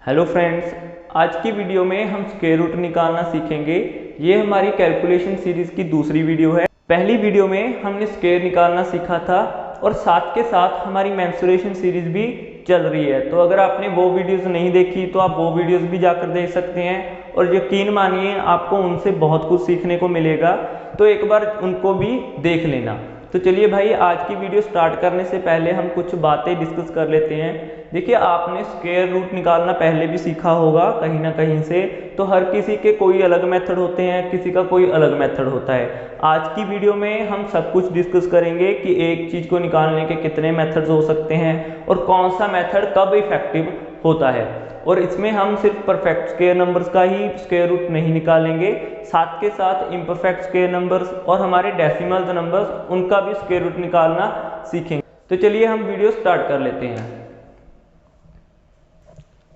Hello friends, आज की video में हम स्क्वायर रूट निकालना सीखेंगे। ये हमारी कैलकुलेशन सीरीज की दूसरी वीडियो है। पहली वीडियो में हमने स्क्वायर निकालना सीखा था और साथ के साथ हमारी मेंसुरेशन सीरीज भी चल रही है। तो अगर आपने वो वीडियोस नहीं देखी तो आप वो वीडियोस भी जाकर देख सकते हैं और यकीन मानिए आपको उनसे बहुत कुछ सीखने को मिलेगा। तो एक बार उनको भी देख लेना। तो चलिए भाई, आज की वीडियो स्टार्ट करने से पहले हम कुछ बातें डिस्कस कर लेते हैं। देखिए, आपने स्क्वायर रूट निकालना पहले भी सीखा होगा कहीं ना कहीं से। तो हर किसी के कोई अलग मेथड होते हैं, किसी का कोई अलग मेथड होता है। आज की वीडियो में हम सब कुछ डिस्कस करेंगे कि एक चीज़ को निकालने के कितने मेथड्स हो सकते हैं और कौन सा मेथड कब इफेक्टिव होता है। और इसमें हम सिर्फ परफेक्ट स्क्वायर नंबर्स का ही स्क्वायर रूट नहीं निकालेंगे, साथ के साथ इम्परफेक्ट स्क्वायर नंबर्स और हमारे डेसिमल नंबर्स उनका भी स्क्वायर रूट निकालना सीखेंगे। तो चलिए हम वीडियो स्टार्ट कर लेते हैं।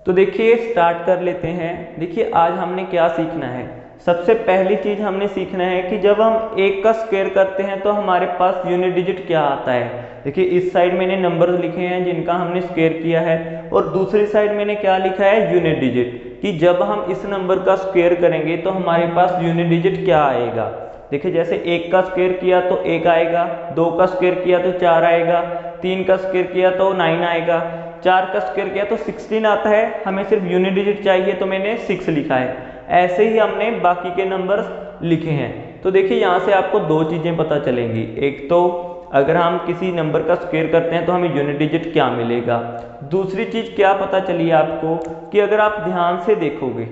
तो देखिए, स्टार्ट कर लेते हैं। देखिए, आज हमने क्या सीखना है। सबसे पहली चीज हमने सीखना है कि जब हम एक का स्क्वायर करते हैं तो हमारे पास यूनिट डिजिट क्या आता है। देखिए, इस साइड मैंने नंबर्स लिखे हैं जिनका हमने स्क्वायर किया है और दूसरी साइड मैंने क्या लिखा है, यूनिट डिजिट, कि जब हम इस नंबर का स्क्वायर करेंगे तो हमारे पास यूनिट डिजिट क्या आएगा। देखिए, जैसे एक का स्क्वायर किया तो एक आएगा, दो का स्क्वायर किया तो 4 आएगा, 3 का स्क्वायर किया तो 9 आएगा, 4 का स्क्वायर किया तो 16 आता है। हमें सिर्फ यूनिट डिजिट चाहिए तो मैंने 6 लिखा है। ऐसे ही हमने बाकी के नंबर्स लिखे हैं। तो देखिए, यहाँ से आपको दो चीज़ें पता चलेंगी। एक तो अगर हम किसी नंबर का स्क्वायर करते हैं तो हमें यूनिट डिजिट क्या मिलेगा। दूसरी चीज़ क्या पता चली आपको कि अगर आप ध्यान से देखोगे,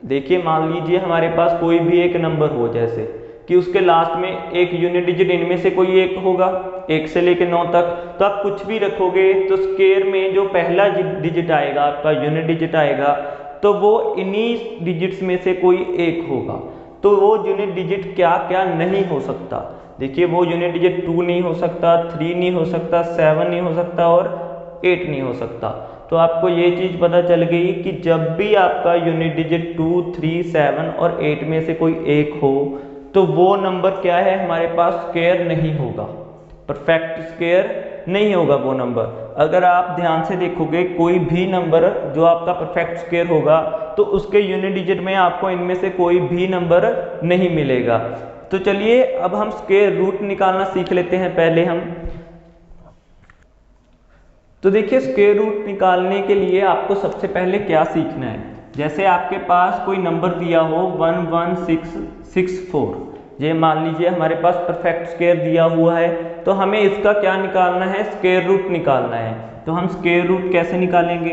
देखिए मान लीजिए हमारे पास कोई भी एक नंबर हो, जैसे कि उसके लास्ट में एक यूनिट डिजिट इनमें से कोई एक होगा, 1 से लेकर 9 तक। तो आप कुछ भी रखोगे तो स्क्वायर में जो पहला डिजिट आएगा, आपका यूनिट डिजिट आएगा, तो वो इन्हीं डिजिट्स में से कोई एक होगा। तो वो यूनिट डिजिट क्या क्या नहीं हो सकता। देखिए, वो यूनिट डिजिट 2 नहीं हो सकता, 3 नहीं हो सकता, 7 नहीं हो सकता और 8 नहीं हो सकता। तो आपको ये चीज़ पता चल गई कि जब भी आपका यूनिट डिजिट 2, 3, 7 और 8 में से कोई एक हो तो वो नंबर क्या है, हमारे पास स्क्वायर नहीं होगा, परफेक्ट स्क्वायर नहीं होगा वो नंबर। अगर आप ध्यान से देखोगे कोई भी नंबर जो आपका परफेक्ट स्क्वायर होगा तो उसके यूनिट डिजिट में आपको इनमें से कोई भी नंबर नहीं मिलेगा। तो चलिए अब हम स्क्वायर रूट निकालना सीख लेते हैं पहले हम। तो देखिए, स्क्वायर रूट निकालने के लिए आपको सबसे पहले क्या सीखना है। जैसे आपके पास कोई नंबर दिया हो 11664, ये मान लीजिए हमारे पास परफेक्ट स्क्वायर दिया हुआ है, तो हमें इसका क्या निकालना है, स्क्वायर रूट निकालना है। तो हम स्क्वायर रूट कैसे निकालेंगे।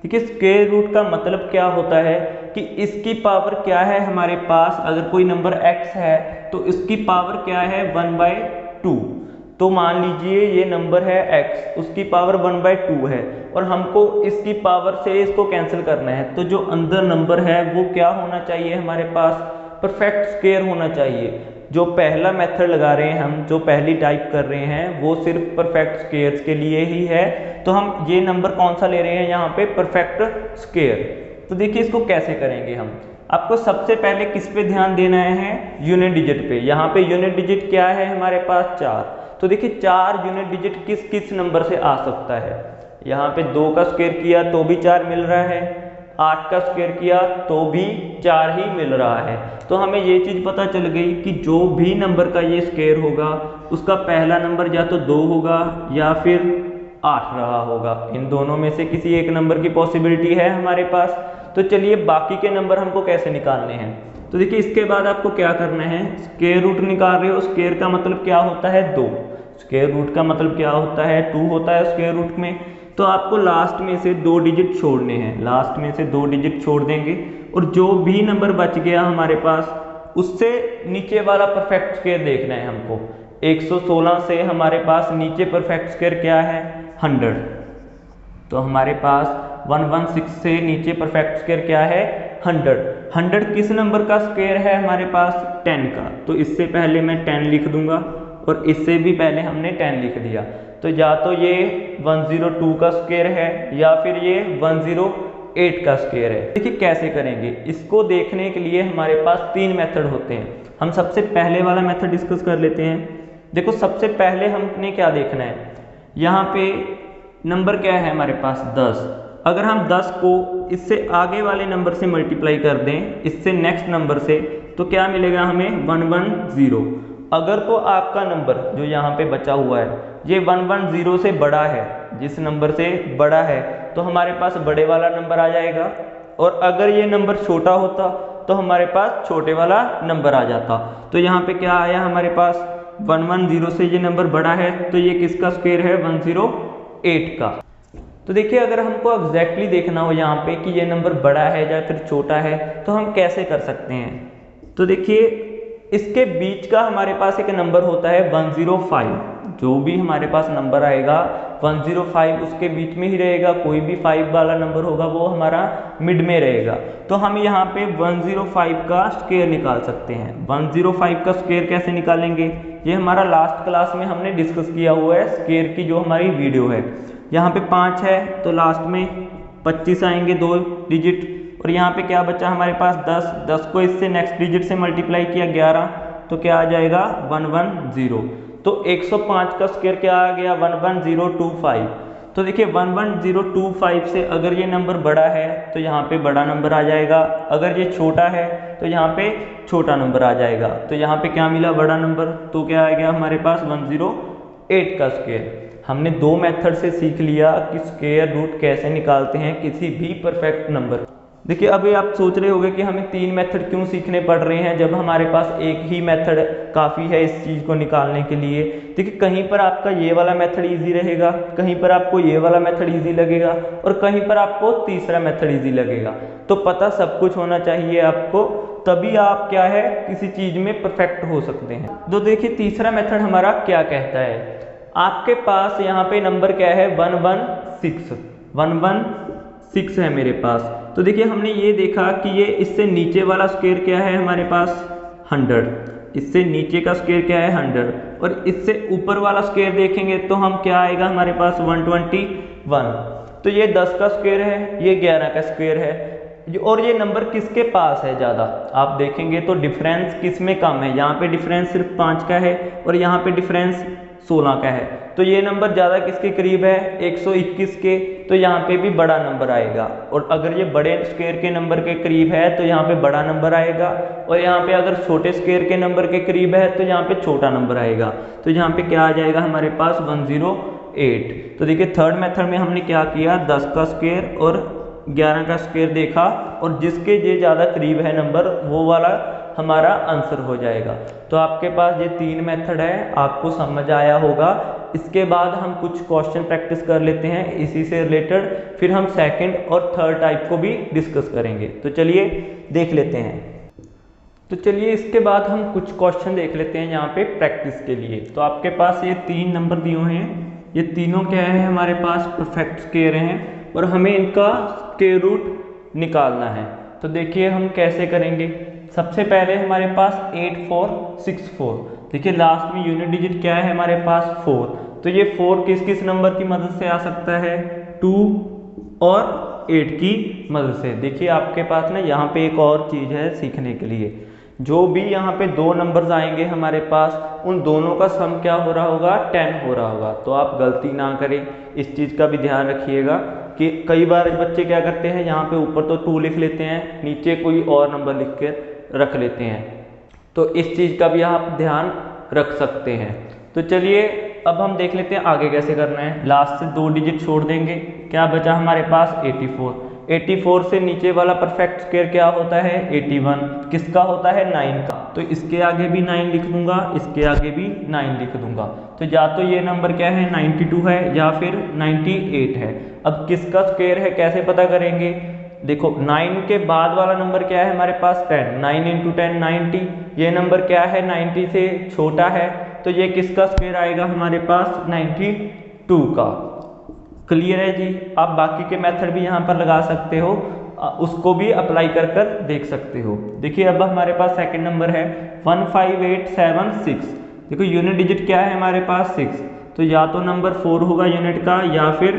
देखिए, स्क्वायर रूट का मतलब क्या होता है कि इसकी पावर क्या है हमारे पास। अगर कोई नंबर x है तो इसकी पावर क्या है, 1/2। तो मान लीजिए ये नंबर है x, उसकी पावर 1/2 है और हमको इसकी पावर से इसको कैंसिल करना है। तो जो अंदर नंबर है वो क्या होना चाहिए, हमारे पास परफेक्ट स्क्वायर होना चाहिए। जो पहला मेथड लगा रहे हैं हम, जो पहली टाइप कर रहे हैं, वो सिर्फ परफेक्ट स्क्वायर्स के लिए ही है। तो हम ये नंबर कौन सा ले रहे हैं यहाँ पे, परफेक्ट स्क्वायर। तो देखिए, इसको कैसे करेंगे हम। आपको सबसे पहले किस पे ध्यान देना है, यूनिट डिजिट पे। यहाँ पे यूनिट डिजिट क्या है हमारे पास, 4। तो देखिए, 4 यूनिट डिजिट किस किस नंबर से आ सकता है। यहाँ पे 2 का स्क्वायर किया तो भी 4 मिल रहा है, 8 का स्क्वायर किया तो भी 4 ही मिल रहा है। तो हमें ये चीज़ पता चल गई कि जो भी नंबर का ये स्क्वायर होगा उसका पहला नंबर या तो 2 होगा या फिर 8 रहा होगा। इन दोनों में से किसी एक नंबर की पॉसिबिलिटी है हमारे पास। तो चलिए, बाकी के नंबर हमको कैसे निकालने हैं। तो देखिए, इसके बाद आपको क्या करना है, स्क्वायर रूट निकाल रहे हो, स्क्वायर का मतलब क्या होता है, 2। स्क्वायर रूट का मतलब क्या होता है, 2 होता है स्क्वायर रूट में। तो आपको लास्ट में से 2 डिजिट छोड़ने हैं, लास्ट में से 2 डिजिट छोड़ देंगे और जो भी नंबर बच गया हमारे पास उससे नीचे वाला परफेक्ट स्क्वायर देखना है हमको। 116 से हमारे पास नीचे परफेक्ट स्क्वायर क्या है, 100। तो हमारे पास 116 से नीचे परफेक्ट स्क्वायर क्या है, 100। 100 किस नंबर का स्क्वायर है हमारे पास, 10 का। तो इससे पहले मैं 10 लिख दूंगा और इससे भी पहले हमने 10 लिख दिया। तो या तो ये 102 का स्क्वायर है या फिर ये 108 का स्क्वायर है। देखिए कैसे करेंगे इसको, देखने के लिए हमारे पास 3 मेथड होते हैं। हम सबसे पहले वाला मेथड डिस्कस कर लेते हैं। देखो, सबसे पहले हमने क्या देखना है, यहाँ पे नंबर क्या है हमारे पास, 10। अगर हम 10 को इससे आगे वाले नंबर से मल्टीप्लाई कर दें, इससे नेक्स्ट नंबर से, तो क्या मिलेगा हमें 110। अगर तो आपका नंबर जो यहाँ पे बचा हुआ है ये 110 से बड़ा है, जिस नंबर से बड़ा है, तो हमारे पास बड़े वाला नंबर आ जाएगा। और अगर ये नंबर छोटा होता तो हमारे पास छोटे वाला नंबर आ जाता। तो यहाँ पे क्या आया हमारे पास 110 से ये नंबर बड़ा है, तो ये किसका स्क्वायर है 108 का। तो देखिए अगर हमको एग्जैक्टली देखना हो यहाँ पे कि ये नंबर बड़ा है या फिर छोटा है, तो हम कैसे कर सकते हैं। तो देखिए इसके बीच का हमारे पास एक नंबर होता है 105। जो भी हमारे पास नंबर आएगा 105 उसके बीच में ही रहेगा, कोई भी 5 वाला नंबर होगा वो हमारा मिड में रहेगा। तो हम यहाँ पे 105 का स्क्वायर निकाल सकते हैं। 105 का स्क्वायर कैसे निकालेंगे, ये हमारा लास्ट क्लास में हमने डिस्कस किया हुआ है, स्क्वायर की जो हमारी वीडियो है। यहाँ पे 5 है तो लास्ट में 25 आएंगे 2 डिजिट, और यहाँ पे क्या बचा हमारे पास 10 को इससे नेक्स्ट डिजिट से मल्टीप्लाई किया 11, तो क्या आ जाएगा 110। तो 105 का स्क्वायर क्या आ गया 11025। तो देखिए 11025 से अगर ये नंबर बड़ा है तो यहाँ पे बड़ा नंबर आ जाएगा, अगर ये छोटा है तो यहाँ पे छोटा नंबर आ जाएगा। तो यहाँ पे क्या मिला बड़ा नंबर, तो क्या आ गया हमारे पास 108 का स्क्वायर। हमने 2 मेथड से सीख लिया कि स्क्वायर रूट कैसे निकालते हैं किसी भी परफेक्ट नंबर। देखिए अभी आप सोच रहे होंगे कि हमें 3 मेथड क्यों सीखने पड़ रहे हैं जब हमारे पास एक ही मेथड काफ़ी है इस चीज़ को निकालने के लिए। देखिए कहीं पर आपका ये वाला मेथड इजी रहेगा, कहीं पर आपको ये वाला मेथड इजी लगेगा, और कहीं पर आपको तीसरा मेथड इजी लगेगा। तो पता सब कुछ होना चाहिए आपको, तभी आप क्या है किसी चीज़ में परफेक्ट हो सकते हैं। तो देखिए तीसरा मेथड हमारा क्या कहता है, आपके पास यहाँ पे नंबर क्या है 116 है मेरे पास। तो देखिए हमने ये देखा कि ये इससे नीचे वाला स्क्वायर क्या है हमारे पास 100, इससे नीचे का स्क्वायर क्या है 100, और इससे ऊपर वाला स्क्वायर देखेंगे तो हम क्या आएगा हमारे पास 121। तो ये 10 का स्क्वायर है, ये 11 का स्क्वायर है। और ये नंबर किसके पास है ज़्यादा, आप देखेंगे तो डिफरेंस किस में कम है। यहाँ पे डिफरेंस सिर्फ 5 का है और यहाँ पे डिफरेंस 16 का है। तो ये नंबर ज़्यादा किसके करीब है 121 के, तो यहाँ पे भी बड़ा नंबर आएगा। और अगर ये बड़े स्क्वायर के नंबर के करीब है तो यहाँ पे बड़ा नंबर आएगा, और यहाँ पे अगर छोटे स्क्वायर के नंबर के करीब है तो यहाँ पे छोटा नंबर आएगा। तो यहाँ पे क्या आ जाएगा हमारे पास 108। तो देखिए थर्ड मेथड में हमने क्या किया 10 का स्क्वायर और 11 का स्क्वायर देखा, और जिसके ये ज़्यादा करीब है नंबर वो वाला हमारा आंसर हो जाएगा। तो आपके पास ये 3 मेथड है, आपको समझ आया होगा। इसके बाद हम कुछ क्वेश्चन प्रैक्टिस कर लेते हैं इसी से रिलेटेड, फिर हम सेकंड और थर्ड टाइप को भी डिस्कस करेंगे। तो चलिए देख लेते हैं। तो चलिए इसके बाद हम कुछ क्वेश्चन देख लेते हैं यहाँ पे प्रैक्टिस के लिए। तो आपके पास ये 3 नंबर दिए हुए हैं, ये तीनों क्या है हमारे पास परफेक्ट स्क्वायर हैं, और हमें इनका स्क्वायर रूट निकालना है। तो देखिए हम कैसे करेंगे। सबसे पहले हमारे पास 8464, देखिए लास्ट में यूनिट डिजिट क्या है हमारे पास 4, तो ये 4 किस किस नंबर की मदद से आ सकता है 2 और 8 की मदद से। देखिए आपके पास ना यहाँ पे एक और चीज़ है सीखने के लिए, जो भी यहाँ पे 2 नंबर्स आएंगे हमारे पास, उन दोनों का सम क्या हो रहा होगा 10 हो रहा होगा। तो आप गलती ना करें, इस चीज़ का भी ध्यान रखिएगा कि कई बार बच्चे क्या करते हैं यहाँ पे ऊपर तो 2 लिख लेते हैं, नीचे कोई और नंबर लिख के रख लेते हैं। तो इस चीज़ का भी आप ध्यान रख सकते हैं। तो चलिए अब हम देख लेते हैं आगे कैसे करना है। लास्ट से 2 डिजिट छोड़ देंगे, क्या बचा हमारे पास 84। 84 से नीचे वाला परफेक्ट स्क्वायर क्या होता है 81, किसका होता है 9 का। तो इसके आगे भी 9 लिख दूंगा, इसके आगे भी 9 लिख दूंगा। तो या तो ये नंबर क्या है 92 है या फिर 98 है। अब किसका स्क्वायर है कैसे पता करेंगे, देखो 9 के बाद वाला नंबर क्या है हमारे पास 10, 9 × 10 90। ये नंबर क्या है 90 से छोटा है, तो ये किसका स्क्वायर आएगा हमारे पास 92 का। क्लियर है जी। आप बाकी के मेथड भी यहाँ पर लगा सकते हो, उसको भी अप्लाई कर कर देख सकते हो। देखिए अब हमारे पास सेकंड नंबर है 15876। देखो यूनिट डिजिट क्या है हमारे पास 6, तो या तो नंबर 4 होगा यूनिट का या फिर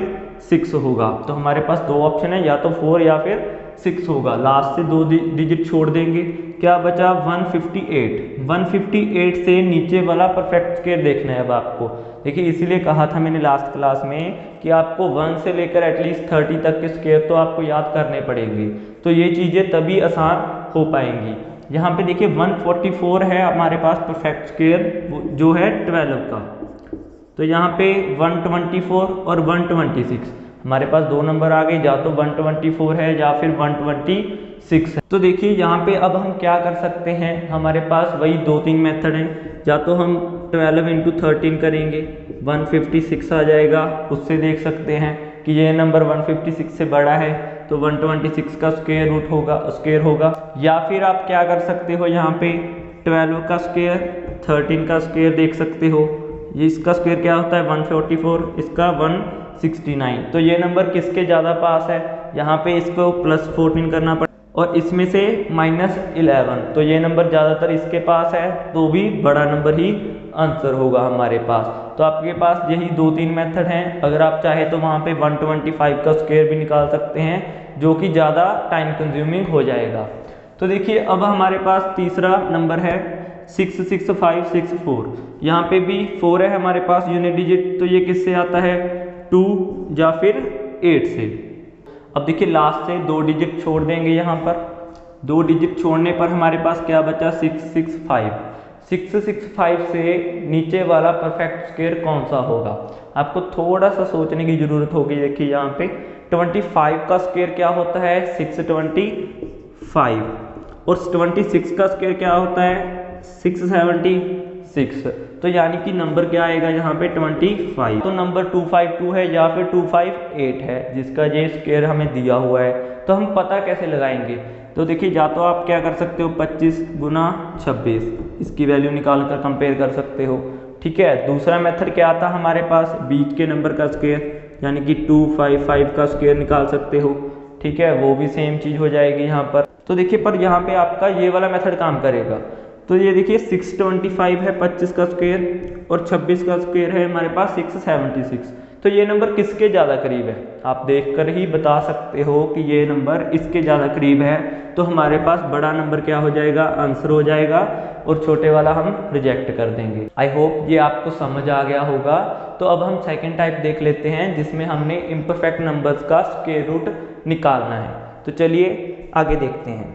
6 होगा। तो हमारे पास दो ऑप्शन है, या तो 4 या फिर 6 होगा। लास्ट से 2 डिजिट छोड़ देंगे, क्या बचा 158। 158 से नीचे वाला परफेक्ट स्क्वायर देखना है अब आपको। देखिए इसीलिए कहा था मैंने लास्ट क्लास में कि आपको 1 से लेकर एटलीस्ट 30 तक के स्क्वायर तो आपको याद करने पड़ेंगे, तो ये चीज़ें तभी आसान हो पाएंगी। यहाँ पे देखिए 144 है हमारे पास परफेक्ट स्क्वायर जो है 12 का। तो यहाँ पे 124 और 126 हमारे पास दो नंबर आ गए, या तो 124 है या फिर 126 है। तो देखिए यहाँ पे अब हम क्या कर सकते हैं, हमारे पास वही 2-3 मेथड हैं। या तो हम 12 × 13 करेंगे, 156 आ जाएगा। उससे देख सकते हैं कि ये नंबर 156 से बड़ा है, तो 126 का स्क्वायर रूट होगा। या फिर आप क्या कर सकते हो, यहाँ पे 12 का स्क्वायर 13 का स्क्वायर देख सकते हो। ये इसका स्क्वायर क्या होता है 144, इसका 169। तो ये नंबर किसके ज़्यादा पास है, यहाँ पे इसको +14 करना पड़ेगा और इसमें से -11। तो ये नंबर ज़्यादातर इसके पास है, तो भी बड़ा नंबर ही आंसर होगा हमारे पास। तो आपके पास यही 2-3 मेथड हैं। अगर आप चाहे तो वहाँ पे 125 का स्क्वायर भी निकाल सकते हैं, जो कि ज़्यादा टाइम कंज्यूमिंग हो जाएगा। तो देखिए अब हमारे पास तीसरा नंबर है 66564। यहाँ पे भी 4 है हमारे पास यूनिट डिजिट, तो ये किससे आता है 2 या फिर 8 से। अब देखिए लास्ट से 2 डिजिट छोड़ देंगे, यहाँ पर 2 डिजिट छोड़ने पर हमारे पास क्या बचा 665। 665 से नीचे वाला परफेक्ट स्क्वायर कौन सा होगा, आपको थोड़ा सा सोचने की जरूरत होगी। देखिए यहाँ पे 25 का स्क्वायर क्या होता है 625, और 26 का स्क्वायर क्या होता है 676। तो यानी कि नंबर क्या आएगा यहाँ पे 25। तो नंबर 252 है या फिर 258 है, जिसका ये स्क्वायर हमें दिया हुआ है। तो हम पता कैसे लगाएंगे, तो देखिए या तो आप क्या कर सकते हो 25 × 26, इसकी वैल्यू निकाल कर कंपेयर कर सकते हो। ठीक है, दूसरा मेथड क्या आता हमारे पास बीच के नंबर का स्क्वायर, यानी कि 255 का स्क्वायर निकाल सकते हो। ठीक है, वो भी सेम चीज़ हो जाएगी यहाँ पर। तो देखिए पर यहाँ पे आपका ये वाला मेथड काम करेगा। तो ये देखिए 625 है 25 का स्क्वायर, और 26 का स्क्वायर है हमारे पास 676। तो ये नंबर किसके ज़्यादा करीब है, आप देखकर ही बता सकते हो कि ये नंबर इसके ज़्यादा करीब है। तो हमारे पास बड़ा नंबर क्या हो जाएगा, आंसर हो जाएगा, और छोटे वाला हम रिजेक्ट कर देंगे। आई होप ये आपको समझ आ गया होगा। तो अब हम सेकेंड टाइप देख लेते हैं, जिसमें हमने इम्परफेक्ट नंबर्स का स्क्वायर रूट निकालना है। तो चलिए आगे देखते हैं।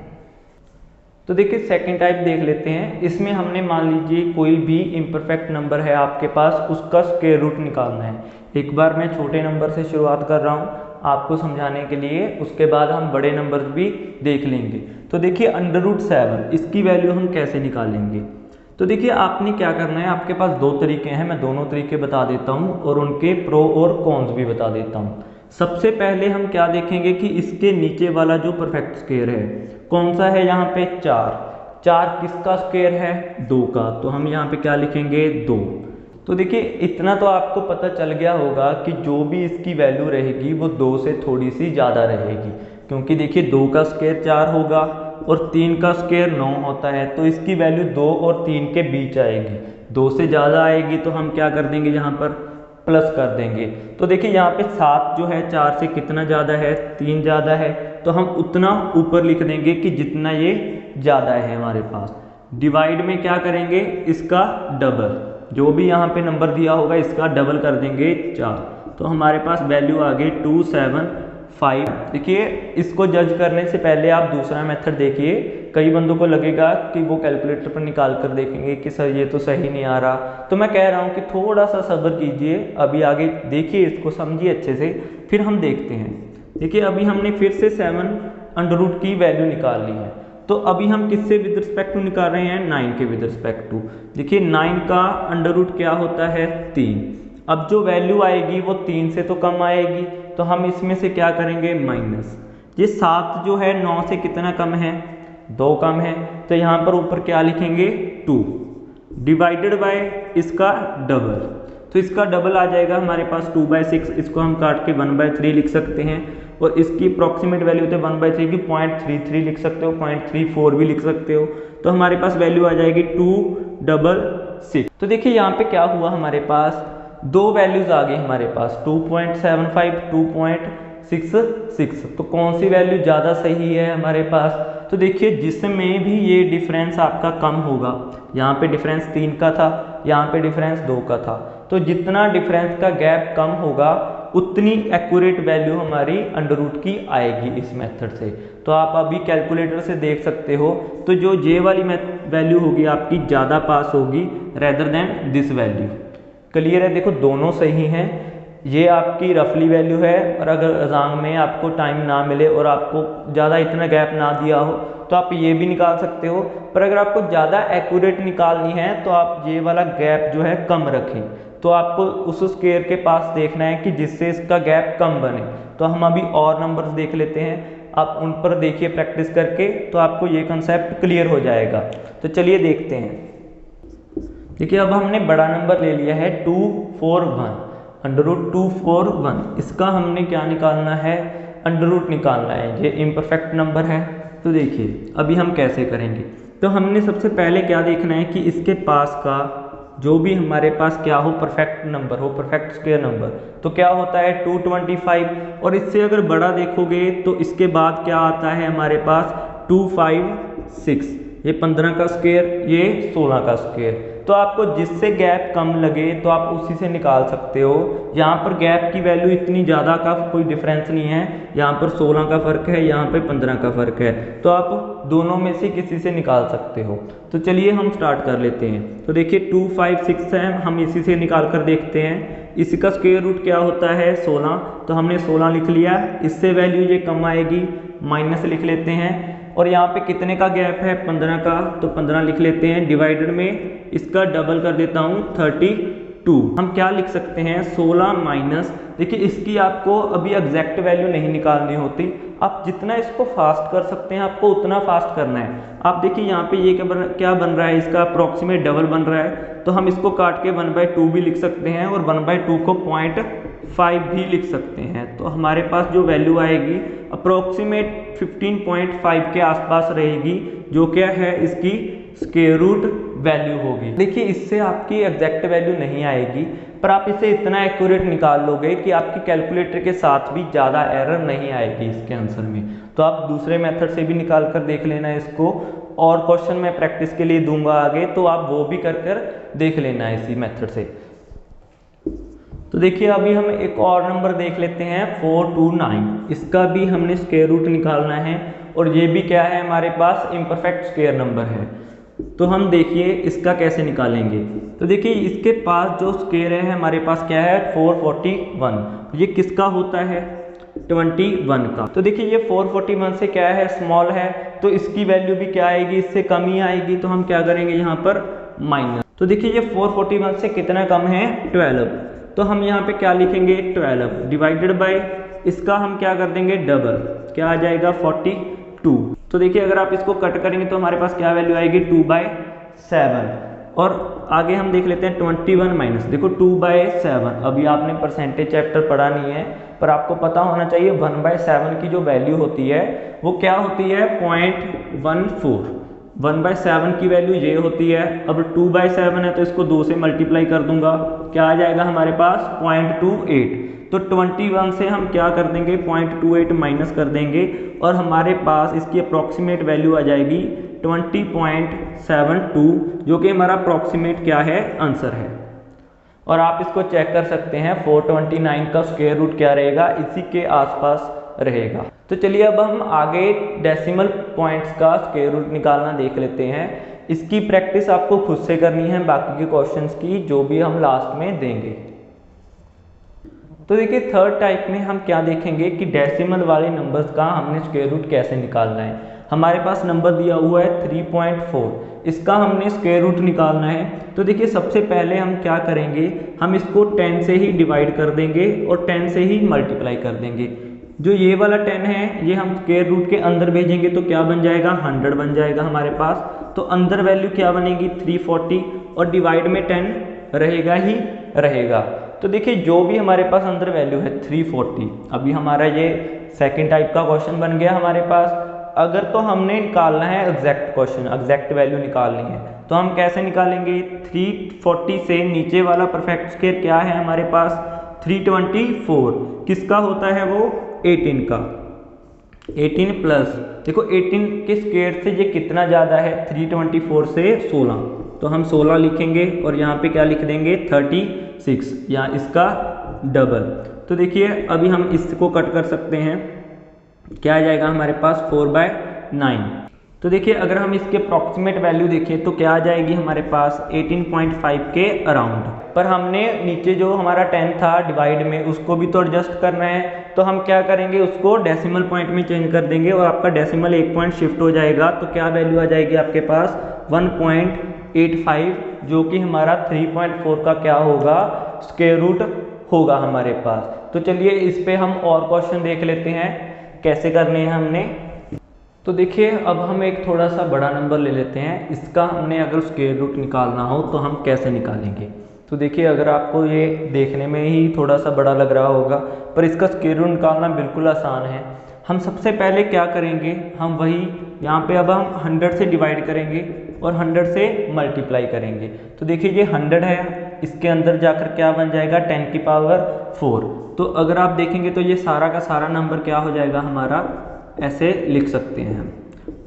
तो देखिए सेकंड टाइप देख लेते हैं। इसमें हमने मान लीजिए कोई भी इम्परफेक्ट नंबर है आपके पास, उसका स्क्वायर रूट निकालना है। एक बार मैं छोटे नंबर से शुरुआत कर रहा हूँ आपको समझाने के लिए, उसके बाद हम बड़े नंबर भी देख लेंगे। तो देखिए √7, इसकी वैल्यू हम कैसे निकालेंगे। तो देखिए आपने क्या करना है, आपके पास 2 तरीके हैं, मैं दोनों तरीके बता देता हूँ और उनके प्रो और कॉन्स भी बता देता हूँ। सबसे पहले हम क्या देखेंगे कि इसके नीचे वाला जो परफेक्ट स्क्वायर है कौन सा है, यहाँ पे 4 किसका स्क्वायर है 2 का। तो हम यहाँ पे क्या लिखेंगे 2। तो देखिए इतना तो आपको पता चल गया होगा कि जो भी इसकी वैल्यू रहेगी वो 2 से थोड़ी सी ज़्यादा रहेगी, क्योंकि देखिए 2 का स्क्वायर 4 होगा और 3 का स्क्वायर 9 होता है। तो इसकी वैल्यू 2 और 3 के बीच आएगी, 2 से ज़्यादा आएगी तो हम क्या कर देंगे यहाँ पर प्लस कर देंगे। तो देखिए यहाँ पे 7 जो है 4 से कितना ज़्यादा है 3 ज़्यादा है, तो हम उतना ऊपर लिख देंगे कि जितना ये ज़्यादा है हमारे पास। डिवाइड में क्या करेंगे, इसका डबल, जो भी यहाँ पे नंबर दिया होगा इसका डबल कर देंगे 4। तो हमारे पास वैल्यू आ गई 275। देखिए इसको जज करने से पहले आप दूसरा मेथड देखिए। कई बंदों को लगेगा कि वो कैलकुलेटर पर निकाल कर देखेंगे कि सर ये तो सही नहीं आ रहा। तो मैं कह रहा हूँ कि थोड़ा सा सब्र कीजिए, अभी आगे देखिए, इसको समझिए अच्छे से, फिर हम देखते हैं। देखिए अभी हमने फिर से 7 की वैल्यू निकाल ली है। तो अभी हम किससे विद रिस्पेक्ट टू निकाल रहे हैं, 9 के विद रिस्पेक्ट टू। देखिए 9 का अंडर क्या होता है 3। अब जो वैल्यू आएगी वो 3 से तो कम आएगी, तो हम इसमें से क्या करेंगे माइनस। ये 7 जो है 9 से कितना कम है, 2 कम है, तो यहाँ पर ऊपर क्या लिखेंगे 2 डिवाइडेड बाय इसका डबल। तो इसका डबल आ जाएगा हमारे पास 2/6। इसको हम काट के 1/3 लिख सकते हैं, और इसकी अप्रॉक्सीमेट वैल्यू होती है 1/3 की 0.33 लिख सकते हो, 0.34 भी लिख सकते हो। तो हमारे पास वैल्यू आ जाएगी 266। तो देखिए यहाँ पे क्या हुआ, हमारे पास दो वैल्यूज आ गई हमारे पास 2.75 2.66। तो कौन सी वैल्यू ज़्यादा सही है हमारे पास? तो देखिए जिसमें भी ये डिफरेंस आपका कम होगा, यहाँ पे डिफरेंस 3 का था, यहाँ पे डिफरेंस 2 का था, तो जितना डिफरेंस का गैप कम होगा उतनी एक्यूरेट वैल्यू हमारी अंडर रूट की आएगी इस मेथड से। तो आप अभी कैलकुलेटर से देख सकते हो, तो जो जे वाली वैल्यू होगी आपकी ज़्यादा पास होगी rather than this value. Clear है? देखो दोनों सही हैं, ये आपकी रफली वैल्यू है, और अगर एग्जाम में आपको टाइम ना मिले और आपको ज़्यादा इतना गैप ना दिया हो तो आप ये भी निकाल सकते हो, पर अगर आपको ज़्यादा एक्यूरेट निकालनी है तो आप ये वाला गैप जो है कम रखें। तो आपको उस स्क्वायर के पास देखना है कि जिससे इसका गैप कम बने। तो हम अभी और नंबर्स देख लेते हैं, आप उन पर देखिए प्रैक्टिस करके, तो आपको ये कंसेप्ट क्लियर हो जाएगा। तो चलिए देखते हैं। देखिए अब हमने बड़ा नंबर ले लिया है 241, अंडर रूट 241, इसका हमने क्या निकालना है? अंडर रूट निकालना है। ये इम्परफेक्ट नंबर है। तो देखिए अभी हम कैसे करेंगे। तो हमने सबसे पहले क्या देखना है कि इसके पास का जो भी हमारे पास क्या हो, परफेक्ट नंबर हो, परफेक्ट स्क्वायर नंबर। तो क्या होता है 225, और इससे अगर बड़ा देखोगे तो इसके बाद क्या आता है हमारे पास 256, ये 15 का स्क्वायर, ये 16 का स्क्वायर। तो आपको जिससे गैप कम लगे तो आप उसी से निकाल सकते हो। यहाँ पर गैप की वैल्यू इतनी ज़्यादा का कोई डिफरेंस नहीं है, यहाँ पर 16 का फ़र्क है, यहाँ पे 15 का फ़र्क है, तो आप दोनों में से किसी से निकाल सकते हो। तो चलिए हम स्टार्ट कर लेते हैं। तो देखिए 256 है, हम इसी से निकाल कर देखते हैं। इसी का स्क्वायर रूट क्या होता है? 16, तो हमने 16 लिख लिया। इससे वैल्यू ये कम आएगी, माइनस लिख लेते हैं। और यहाँ पे कितने का गैप है? 15 का, तो 15 लिख लेते हैं। डिवाइडेड में इसका डबल कर देता हूँ 32। हम क्या लिख सकते हैं? 16 माइनस, देखिए इसकी आपको अभी एग्जैक्ट वैल्यू नहीं निकालनी होती, आप जितना इसको फास्ट कर सकते हैं आपको उतना फास्ट करना है। आप देखिए यहाँ पे ये क्या बन रहा है, इसका अप्रॉक्सीमेट डबल बन रहा है, तो हम इसको काट के 1/2 भी लिख सकते हैं, और 1/2 को 0.5 भी लिख सकते हैं। तो हमारे पास जो वैल्यू आएगी अप्रॉक्सीमेट 15.5 के आसपास रहेगी, जो क्या है इसकी स्क्वायर रूट वैल्यू होगी। देखिए इससे आपकी एग्जैक्ट वैल्यू नहीं आएगी, पर आप इसे इतना एक्यूरेट निकाल लोगे कि आपकी कैलकुलेटर के साथ भी ज़्यादा एरर नहीं आएगी इसके आंसर में। तो आप दूसरे मेथड से भी निकाल कर देख लेना इसको, और क्वेश्चन मैं प्रैक्टिस के लिए दूंगा आगे, तो आप वो भी कर देख लेना इसी मेथड से। तो देखिए अभी हम एक और नंबर देख लेते हैं 429, इसका भी हमने स्क्वायर रूट निकालना है, और ये भी क्या है हमारे पास? इम्परफेक्ट स्क्वायर नंबर है। तो हम देखिए इसका कैसे निकालेंगे। तो देखिए इसके पास जो स्क्वायर है हमारे पास क्या है? 441, ये किसका होता है? 21 का। तो देखिए ये 441 से क्या है? स्मॉल है, तो इसकी वैल्यू भी क्या आएगी? इससे कम ही आएगी। तो हम क्या करेंगे यहाँ पर? माइनस। तो देखिए ये 441 से कितना कम है? 12। तो हम यहाँ पे क्या लिखेंगे? 12 डिवाइडेड बाय इसका हम क्या कर देंगे? डबल, क्या आ जाएगा? 42। तो देखिए अगर आप इसको कट करेंगे तो हमारे पास क्या वैल्यू आएगी? 2/7। और आगे हम देख लेते हैं 21 माइनस, देखो 2/7। अभी आपने परसेंटेज चैप्टर पढ़ा नहीं है, पर आपको पता होना चाहिए 1/7 की जो वैल्यू होती है वो क्या होती है? 0.14। 1/7 की वैल्यू ये होती है। अब 2/7 है तो इसको 2 से मल्टीप्लाई कर दूंगा, क्या आ जाएगा हमारे पास? 0.28। तो 21 से हम क्या कर देंगे? 0.28 माइनस कर देंगे, और हमारे पास इसकी अप्रॉक्सीमेट वैल्यू आ जाएगी 20.72, जो कि हमारा अप्रॉक्सीमेट क्या है? आंसर है। और आप इसको चेक कर सकते हैं 429 का स्क्वायर रूट क्या रहेगा? इसी के आसपास रहेगा। तो चलिए अब हम आगे डेसिमल पॉइंट्स का स्क्वायर रूट निकालना देख लेते हैं। इसकी प्रैक्टिस आपको खुद से करनी है, बाकी के क्वेश्चंस की जो भी हम लास्ट में देंगे। तो देखिए थर्ड टाइप में हम क्या देखेंगे कि डेसिमल वाले नंबर्स का हमने स्क्वायर रूट कैसे निकालना है। हमारे पास नंबर दिया हुआ है 3.4, इसका हमने स्क्वायर रूट निकालना है। तो देखिए सबसे पहले हम क्या करेंगे? हम इसको 10 से ही डिवाइड कर देंगे और 10 से ही मल्टीप्लाई कर देंगे। जो ये वाला 10 है ये हम स्क्वायर रूट के अंदर भेजेंगे तो क्या बन जाएगा? 100 बन जाएगा हमारे पास। तो अंदर वैल्यू क्या बनेगी? 340, और डिवाइड में 10 रहेगा ही रहेगा। तो देखिए जो भी हमारे पास अंदर वैल्यू है 340, अभी हमारा ये सेकंड टाइप का क्वेश्चन बन गया हमारे पास। अगर तो हमने निकालना है एग्जैक्ट क्वेश्चन, एग्जैक्ट वैल्यू निकालनी है, तो हम कैसे निकालेंगे, 340 से नीचे वाला परफेक्ट स्क्वायर क्या है हमारे पास 324, किसका होता है वो 18 का, 18 प्लस देखो 18 के स्क्वायर से ये कितना ज़्यादा है 324 से 16, तो हम 16 लिखेंगे और यहाँ पे क्या लिख देंगे 36, या इसका डबल। तो देखिए अभी हम इसको कट कर सकते हैं, क्या आ जाएगा हमारे पास 4/9। तो देखिए अगर हम इसके अप्रॉक्सीमेट वैल्यू देखें तो क्या आ जाएगी हमारे पास 18.5 के अराउंड। पर हमने नीचे जो हमारा 10 था डिवाइड में उसको भी तो एडजस्ट करना है, तो हम क्या करेंगे उसको डेसिमल पॉइंट में चेंज कर देंगे और आपका डेसिमल 1 पॉइंट शिफ्ट हो जाएगा, तो क्या वैल्यू आ जाएगी आपके पास 1.85, जो कि हमारा 3.4 का क्या होगा स्क्वायर रूट होगा हमारे पास। तो चलिए इस पे हम और क्वेश्चन देख लेते हैं कैसे करने हैं हमने। तो देखिए अब हम एक थोड़ा सा बड़ा नंबर ले लेते हैं, इसका हमने अगर स्क्वायर रूट निकालना हो तो हम कैसे निकालेंगे। तो देखिए अगर आपको ये देखने में ही थोड़ा सा बड़ा लग रहा होगा, पर इसका स्क्वायर रूट निकालना बिल्कुल आसान है। हम सबसे पहले क्या करेंगे, हम वही यहाँ पे अब हम 100 से डिवाइड करेंगे और 100 से मल्टीप्लाई करेंगे। तो देखिए ये 100 है, इसके अंदर जाकर क्या बन जाएगा 10 की पावर 4। तो अगर आप देखेंगे तो ये सारा का सारा नंबर क्या हो जाएगा हमारा, ऐसे लिख सकते हैं हम।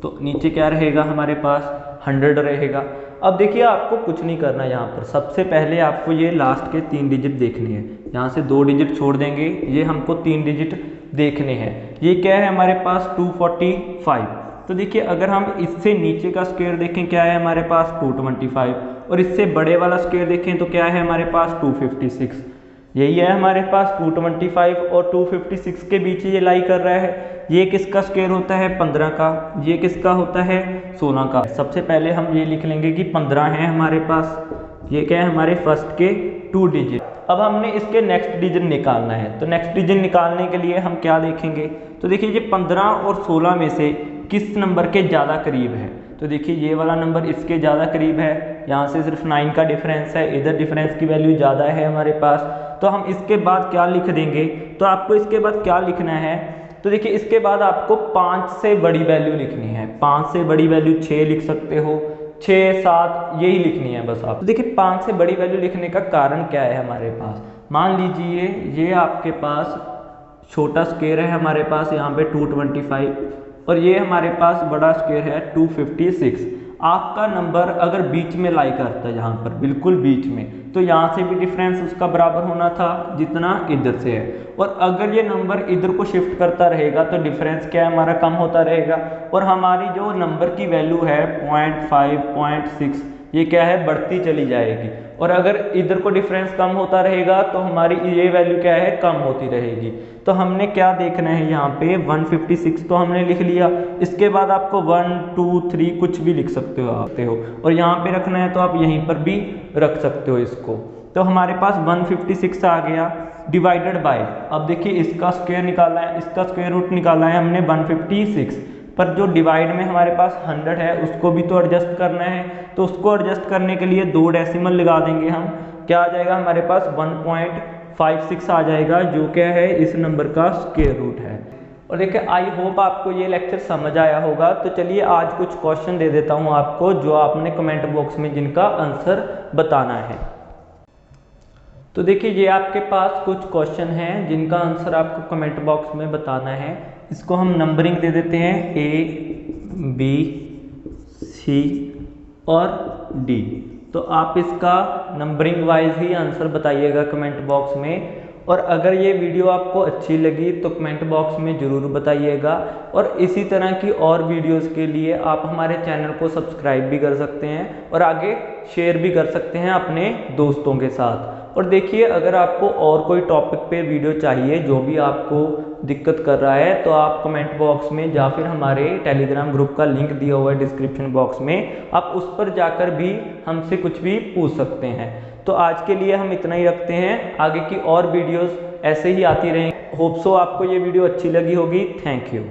तो नीचे क्या रहेगा हमारे पास 100 रहेगा। अब देखिए आपको कुछ नहीं करना, यहाँ पर सबसे पहले आपको ये लास्ट के 3 डिजिट देखने हैं, यहाँ से 2 डिजिट छोड़ देंगे, ये हमको 3 डिजिट देखने हैं। ये क्या है हमारे पास 245। तो देखिए अगर हम इससे नीचे का स्क्वायर देखें क्या है हमारे पास 225, और इससे बड़े वाला स्क्वायर देखें तो क्या है हमारे पास 256। यही है हमारे पास 225 और 256 के बीच ये लाई कर रहा है। ये किसका स्क्वायर होता है 15 का, ये किसका होता है 16 का। सबसे पहले हम ये लिख लेंगे कि 15 है हमारे पास, ये क्या है हमारे फर्स्ट के 2 डिजिट। अब हमने इसके नेक्स्ट डिजिट निकालना है, तो नेक्स्ट डिजिट निकालने के लिए हम क्या देखेंगे, तो देखिए ये 15 और 16 में से किस नंबर के ज़्यादा करीब है। तो देखिए ये वाला नंबर इसके ज़्यादा करीब है, यहाँ से सिर्फ 9 का डिफरेंस है, इधर डिफरेंस की वैल्यू ज़्यादा है हमारे पास। तो हम इसके बाद क्या लिख देंगे, तो आपको इसके बाद क्या लिखना है, तो देखिए इसके बाद आपको 5 से बड़ी वैल्यू लिखनी है। 5 से बड़ी वैल्यू 6 लिख सकते हो, 6, 7 यही लिखनी है बस आप। तो देखिए 5 से बड़ी वैल्यू लिखने का कारण क्या है हमारे पास, मान लीजिए ये आपके पास छोटा स्क्वायर है हमारे पास यहाँ पे 225 और ये हमारे पास बड़ा स्क्वायर है 256। आपका नंबर अगर बीच में लाई करता है, यहाँ पर बिल्कुल बीच में, तो यहाँ से भी डिफरेंस उसका बराबर होना था जितना इधर से है। और अगर ये नंबर इधर को शिफ्ट करता रहेगा तो डिफरेंस क्या है हमारा कम होता रहेगा, और हमारी जो नंबर की वैल्यू है 0.5, 0.6 ये क्या है बढ़ती चली जाएगी। और अगर इधर को डिफरेंस कम होता रहेगा तो हमारी ये वैल्यू क्या है कम होती रहेगी। तो हमने क्या देखना है यहाँ पे 156 तो हमने लिख लिया, इसके बाद आपको 1, 2, 3 कुछ भी लिख सकते हो और यहाँ पे रखना है तो आप यहीं पर भी रख सकते हो इसको। तो हमारे पास 156 आ गया डिवाइडेड बाय, अब देखिए इसका स्क्वायर निकाला है, इसका स्क्वायर रूट निकाला है हमने 156, पर जो डिवाइड में हमारे पास 100 है उसको भी तो एडजस्ट करना है। तो उसको एडजस्ट करने के लिए 2 डेसिमल लगा देंगे हम, क्या आ जाएगा हमारे पास 1.56 आ जाएगा, जो क्या है इस नंबर का स्क्वायर रूट है। और देखिए आई होप आपको ये लेक्चर समझ आया होगा। तो चलिए आज कुछ क्वेश्चन दे देता हूँ आपको, जो आपने कमेंट बॉक्स में जिनका आंसर बताना है। तो देखिए ये आपके पास कुछ क्वेश्चन हैं जिनका आंसर आपको कमेंट बॉक्स में बताना है। इसको हम नंबरिंग दे देते हैं A, B, C और D। तो आप इसका नंबरिंग वाइज ही आंसर बताइएगा कमेंट बॉक्स में। और अगर ये वीडियो आपको अच्छी लगी तो कमेंट बॉक्स में ज़रूर बताइएगा। और इसी तरह की और वीडियोस के लिए आप हमारे चैनल को सब्सक्राइब भी कर सकते हैं और आगे शेयर भी कर सकते हैं अपने दोस्तों के साथ। और देखिए अगर आपको और कोई टॉपिक पे वीडियो चाहिए जो भी आपको दिक्कत कर रहा है, तो आप कमेंट बॉक्स में या फिर हमारे टेलीग्राम ग्रुप का लिंक दिया हुआ है डिस्क्रिप्शन बॉक्स में, आप उस पर जाकर भी हमसे कुछ भी पूछ सकते हैं। तो आज के लिए हम इतना ही रखते हैं, आगे की और वीडियोस ऐसे ही आती रहेंगी। होप सो आपको ये वीडियो अच्छी लगी होगी। Thank you.